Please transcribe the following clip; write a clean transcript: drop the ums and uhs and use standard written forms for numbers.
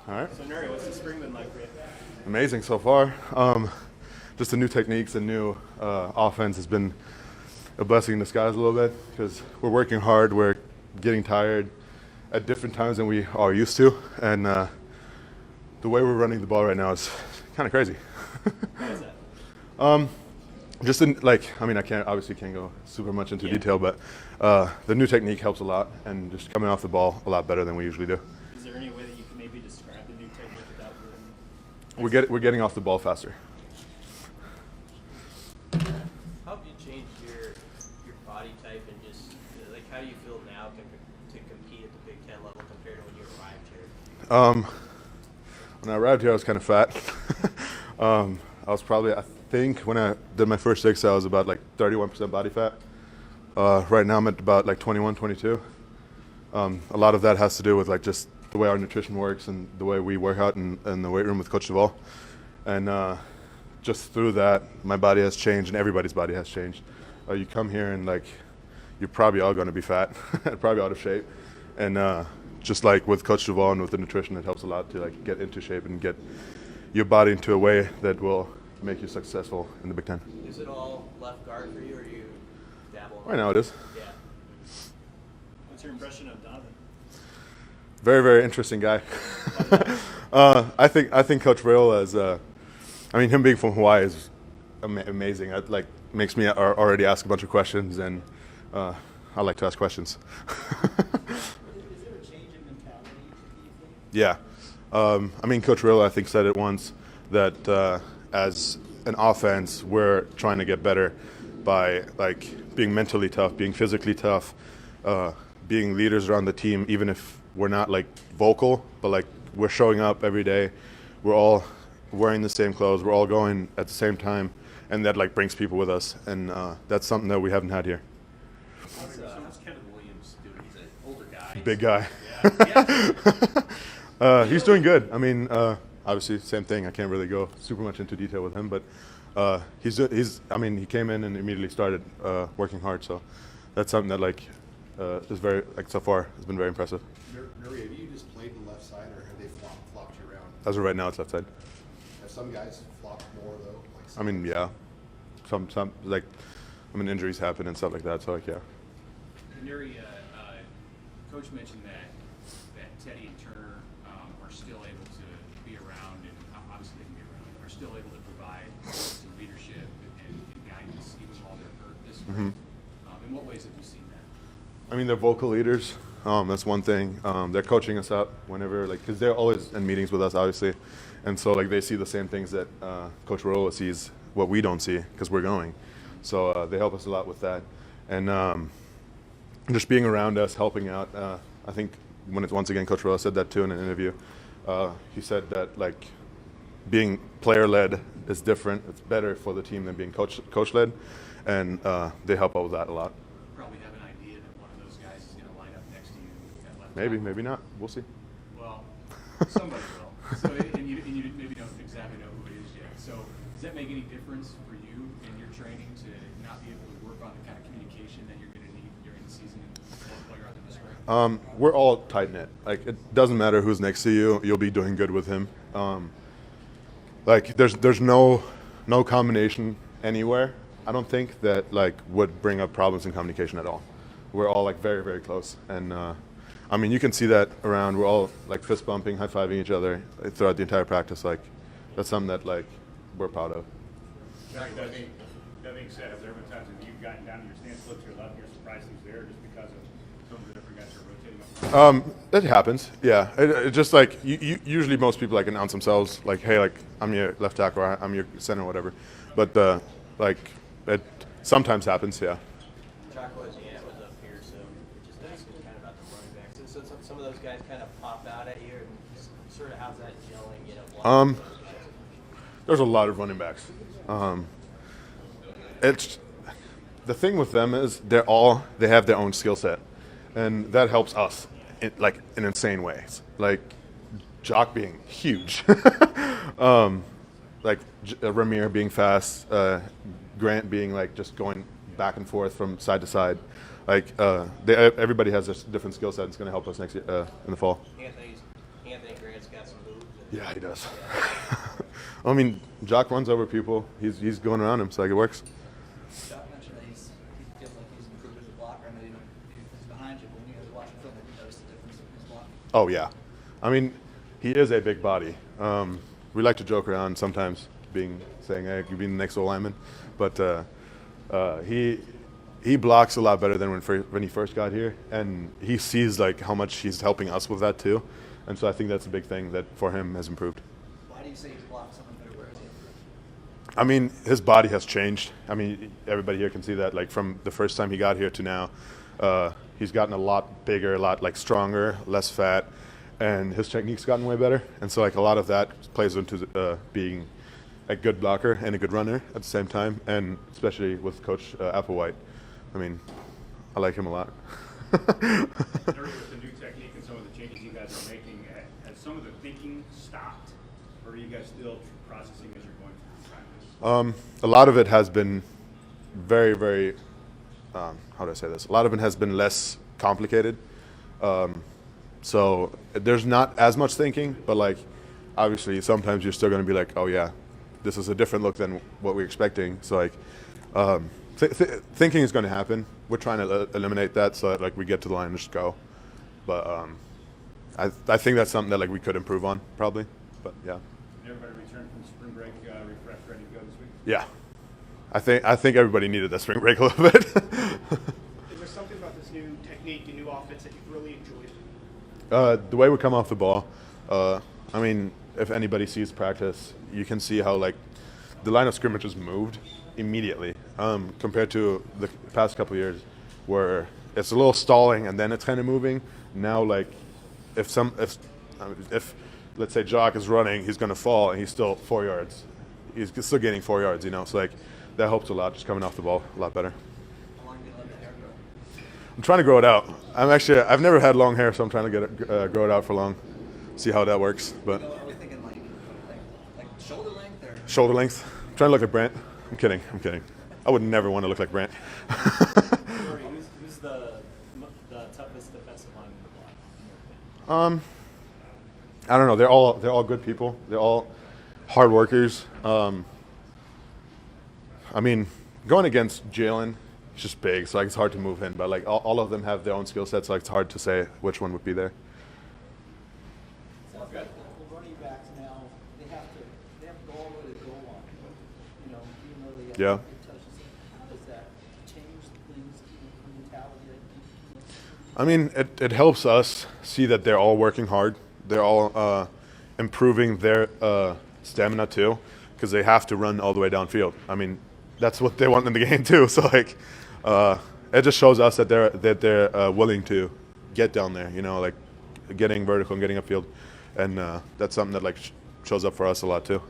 All right. So, Nuri, what's the spring been like for you? Amazing so far. Just the new techniques and new offense has been a blessing in disguise a little bit because we're working hard. We're getting tired at different times than we are used to, and the way we're running the ball right now is kind of crazy. How is that? Just in, I can't go super much into detail, but the new technique helps a lot, and just coming off the ball a lot better than we usually do. Is there any way that you can maybe describe the new technique without doing? We're getting off the ball faster. How have you changed your body type and just like how do you feel now to compete at the Big Ten level compared to when you arrived here? When I arrived here, I was kind of fat. I was probably, I think, when I did my first 6, I was about like 31% body fat. Right now, I'm at about like 21, 22. A lot of that has to do with like just the way our nutrition works and the way we work out in the weight room with Coach Duvall. And just through that, my body has changed and everybody's body has changed. You come here and like, you're probably all going to be fat, probably out of shape. And just like with Coach Duvall and with the nutrition, it helps a lot to like get into shape and get your body into a way that will make you successful in the Big Ten. Is it all left guard for you, or you dabble? Right now it is. Yeah. What's your impression of Donovan? Very, very interesting guy. I think Coach Rayola is, him being from Hawaii is amazing. It like makes me already ask a bunch of questions, and I like to ask questions. Is there a change in mentality, do you think? Yeah. Coach Rayola, I think, said it once that as an offense, we're trying to get better by like being mentally tough, being physically tough, being leaders around the team, even if we're not like vocal, but like we're showing up every day. We're all wearing the same clothes. We're all going at the same time, and that like brings people with us, and that's something that we haven't had here. What's Kevin Williams doing? He's an older guy. Big guy. Yeah. He's doing good. Obviously, same thing. I can't really go super much into detail with him, but he came in and immediately started working hard. So that's something that is very so far has been very impressive. Nuri, have you just played the left side, or have they flopped you around? As of right now, it's left side. Have some guys flopped more though? Yeah. Some injuries happen and stuff like that. So yeah. Nuri, Coach mentioned that Teddy and Turner are still able to be around, and obviously they can be around, are still able to provide some leadership and guidance even while they're hurt this way. In what ways have you seen that? They're vocal leaders. That's one thing. They're coaching us up whenever, because they're always in meetings with us, obviously, and so they see the same things that Coach Rayola sees, what we don't see because we're going. So they help us a lot with that, and just being around us, helping out. I think once again, Coach Rayola said that too in an interview. He said that being player-led is different. It's better for the team than being coach-led, and they help out with that a lot. Probably have an idea that one of those guys is going to line up next to you at left Maybe, tackle. maybe not. We'll see. Well, somebody will. So, and you maybe don't exactly know who it is yet. So, does that make any difference for you in your training to not be able to work on the kind of communication that you're going to need during the season and while you're out in the spring? We're all tight knit. It doesn't matter who's next to you; you'll be doing good with him. There's no combination anywhere. I don't think that would bring up problems in communication at all. We're all very, very close, and you can see that around. We're all fist bumping, high fiving each other throughout the entire practice. That's something that we're proud of. That being said, have there been times when you've gotten down to your stance, looked to your left, and you're surprised he's there just because of some of the different guys are rotating up? It happens, yeah. It just usually most people announce themselves hey, I'm your left tackle, or I'm your center, or whatever. But it sometimes happens, yeah. Chaco was up here, so just asking kind of about the running backs. So some of those guys kind of pop out at you, and just sort of how's that gelling? There's a lot of running backs. It's the thing with them is they have their own skill set, and that helps us in insane ways. Jock being huge, Ramir being fast, Grant being just going back and forth from side to side. Everybody has a different skill set. It's going to help us next year in the fall. Anthony Grant's got some moves. Yeah, he does. I mean, Jock runs over people. He's going around him, so like it works. Doc mentioned that he feels like he's improved as a blocker. I know you don't, he's behind you, but when you guys watch film, have you noticed the difference in his blocking? Oh yeah, I mean, he is a big body. We like to joke around sometimes, saying, "Hey, you're being the next old lineman," but he blocks a lot better than when he first got here, and he sees like how much he's helping us with that too, and so I think that's a big thing that for him has improved. Why do you say he's blocked so much better? Where is he improved? I mean, his body has changed. I mean, everybody here can see that. Like from the first time he got here to now, he's gotten a lot bigger, a lot like stronger, less fat, and his technique's gotten way better. And so like a lot of that plays into being a good blocker and a good runner at the same time, and especially with Coach Applewhite. I mean, I like him a lot. With the new technique and some of the changes you guys are making, has some of the thinking stopped, or are you guys still processing as you're going through practice? A lot of it has been very, very, how do I say this? A lot of it has been less complicated. So there's not as much thinking, but like, obviously sometimes you're still going to be like, oh yeah, this is a different look than what we're expecting. So like, thinking is going to happen. We're trying to eliminate that so that like we get to the line and just go. But I think that's something that like we could improve on probably. But yeah. Everybody returned from spring break refreshed, ready to go this week? Yeah. I think everybody needed that spring break a little bit. Is there something about this new technique, the new offense that you've really enjoyed? The way we come off the ball. I mean, if anybody sees practice, you can see how like the line of scrimmage has moved immediately compared to the past couple of years, where it's a little stalling and then it's kind of moving. Now, like if let's say Jock is running, he's going to fall and he's still 4 yards. He's still gaining 4 yards, you know. So like that helps a lot, just coming off the ball a lot better. How long do you let the hair grow? I'm trying to grow it out. I've never had long hair, so I'm trying to get it, grow it out for long. See how that works. But Are we thinking like shoulder length or? shoulder length. I'm trying to look like Brant. I'm kidding. I would never want to look like Brant. Rory, who's the toughest defensive line in the block? I don't know. They're all good people. They're all hard workers. I mean, going against Jalen, he's just big, so like it's hard to move in. But like all of them have their own skill sets, so like it's hard to say which one would be there. Sounds like the running backs now, they have to go all the way to goal line, you know, even though they Yeah. have big touches. How does that change things, mentality? I mean, it helps us see that they're all working hard. They're all improving their stamina too, because they have to run all the way downfield. I mean, that's what they want in the game too. So like, it just shows us that they're willing to get down there. You know, like getting vertical and getting upfield, and that's something that like shows up for us a lot too.